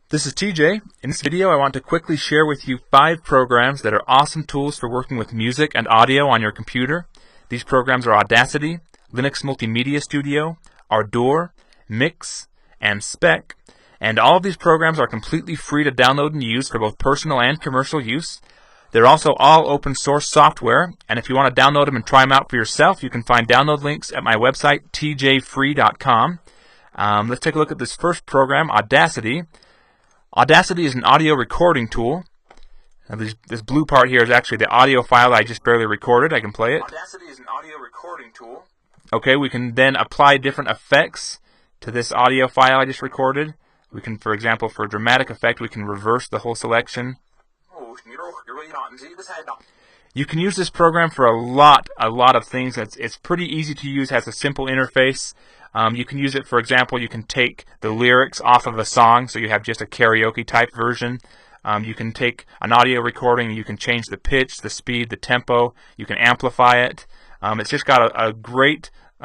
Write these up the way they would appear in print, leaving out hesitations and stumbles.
This is TJ. In this video I want to quickly share with you 5 programs that are awesome tools for working with music and audio on your computer. These programs are Audacity, Linux Multimedia Studio, Ardour, Mix, and Spec. And all of these programs are completely free to download and use for both personal and commercial use. They're also all open source software, and if you want to download them and try them out for yourself, you can find download links at my website, tjfree.com. Let's take a look at this first program, Audacity. Audacity is an audio recording tool. Now this blue part here is actually the audio file I just barely recorded. I can play it. Audacity is an audio recording tool. Okay, we can then apply different effects to this audio file I just recorded. We can, for example, for a dramatic effect, we can reverse the whole selection. You can use this program for a lot of things. It's pretty easy to use, has a simple interface. You can use it, for example, you can take the lyrics off of a song, so you have just a karaoke type version. You can take an audio recording, you can change the pitch, the speed, the tempo, you can amplify it. It's just got a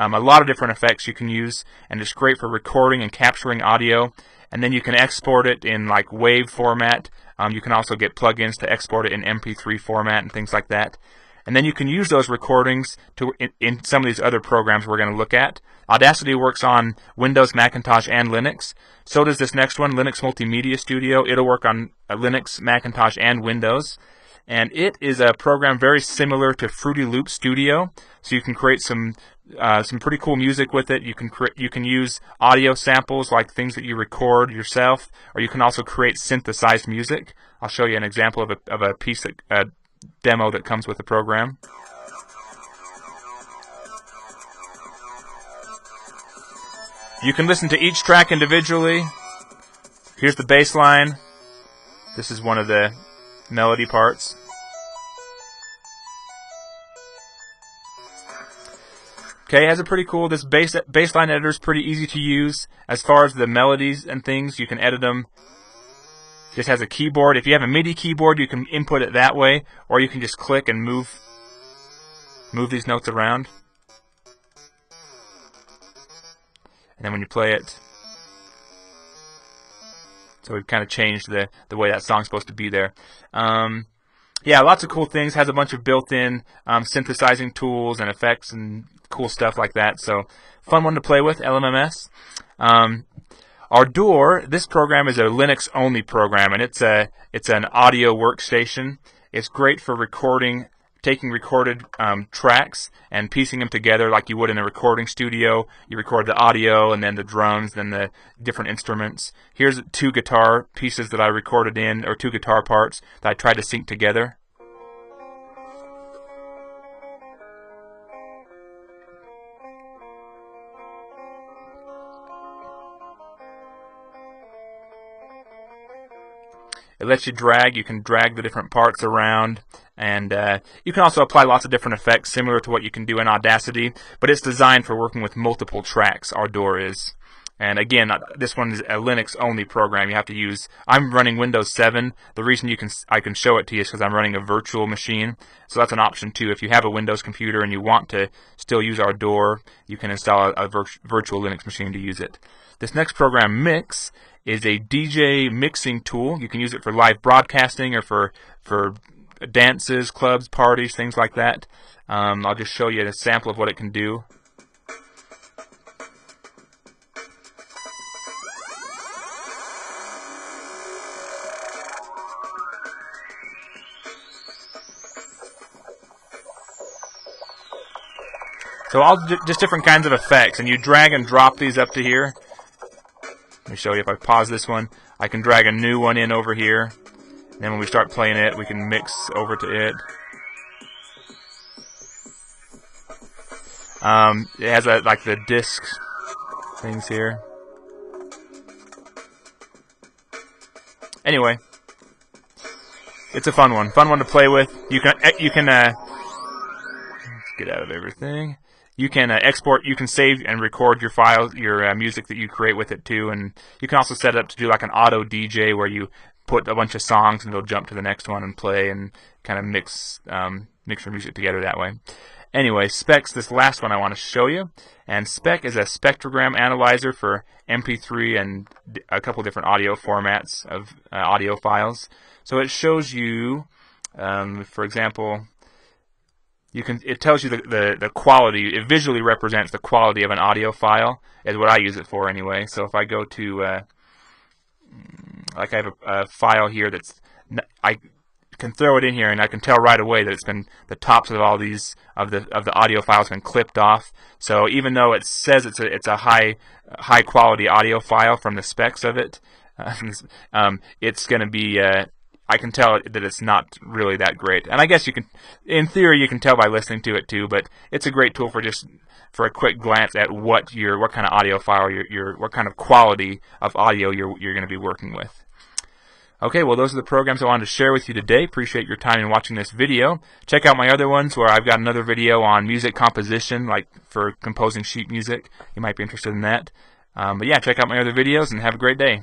lot of different effects you can use, and it's great for recording and capturing audio. And then you can export it in like WAV format. You can also get plugins to export it in MP3 format and things like that. And then you can use those recordings in some of these other programs we're going to look at. Audacity works on Windows, Macintosh, and Linux. So does this next one, Linux Multimedia Studio. It'll work on Linux, Macintosh, and Windows. And it is a program very similar to Fruity Loop Studio. So you can create some pretty cool music with it. You can use audio samples like things that you record yourself, or you can also create synthesized music. I'll show you an example of a piece demo that comes with the program. You can listen to each track individually. Here's the bass line. This is one of the melody parts. Okay, it has a pretty cool, this bassline editor is pretty easy to use. As far as the melodies and things, you can edit them. Just has a keyboard. If you have a MIDI keyboard, you can input it that way, or you can just click and move these notes around. And then when you play it, so we've kind of changed the way that song's supposed to be there. Yeah, lots of cool things. Has a bunch of built-in synthesizing tools and effects and cool stuff like that. So fun one to play with, LMMS. Ardour, this program is a Linux-only program, and it's an audio workstation. It's great for taking recorded tracks and piecing them together like you would in a recording studio. You record the audio and then the drums, then the different instruments. Here's 2 guitar pieces that I recorded in, or 2 guitar parts that I tried to sync together. It lets you can drag the different parts around, and you can also apply lots of different effects similar to what you can do in Audacity, but it's designed for working with multiple tracks, Ardour is. And again, this one is a Linux-only program. You have to use, I'm running Windows 7. The reason I can show it to you is because I'm running a virtual machine, so that's an option too. If you have a Windows computer and you want to still use Ardour, you can install a virtual Linux machine to use it. This next program, Mix, is a DJ mixing tool. You can use it for live broadcasting or for dances, clubs, parties, things like that. I'll just show you a sample of what it can do. So just different kinds of effects, and you drag and drop these up to here. Let me show you. If I pause this one, I can drag a new one in over here. And then when we start playing it, we can mix over to it. It has like the discs things here. Anyway, it's a fun one to play with. You can let's get out of everything. You can export, you can save and record your files, your music that you create with it too, and you can also set it up to do like an auto DJ where you put a bunch of songs and it'll jump to the next one and play and kind of mix your music together that way. Anyway, Spec's this last one I want to show you. And Spec is a spectrogram analyzer for MP3 and a couple different audio formats of audio files. So it shows you, for example, it tells you the quality. It visually represents the quality of an audio file, is what I use it for anyway. So if I go to, like I have a file here that's, I can throw it in here and I can tell right away that it's been, the tops of all these of the audio files been clipped off. So even though it says it's a high quality audio file from the specs of it, it's going to be I can tell that it's not really that great. And I guess you can, in theory, you can tell by listening to it too. But it's a great tool for a quick glance at what kind of audio file what kind of quality of audio you're going to be working with. Okay, well, those are the programs I wanted to share with you today. Appreciate your time in watching this video. Check out my other ones where I've got another video on music composition, like for composing sheet music. You might be interested in that. But yeah, check out my other videos and have a great day.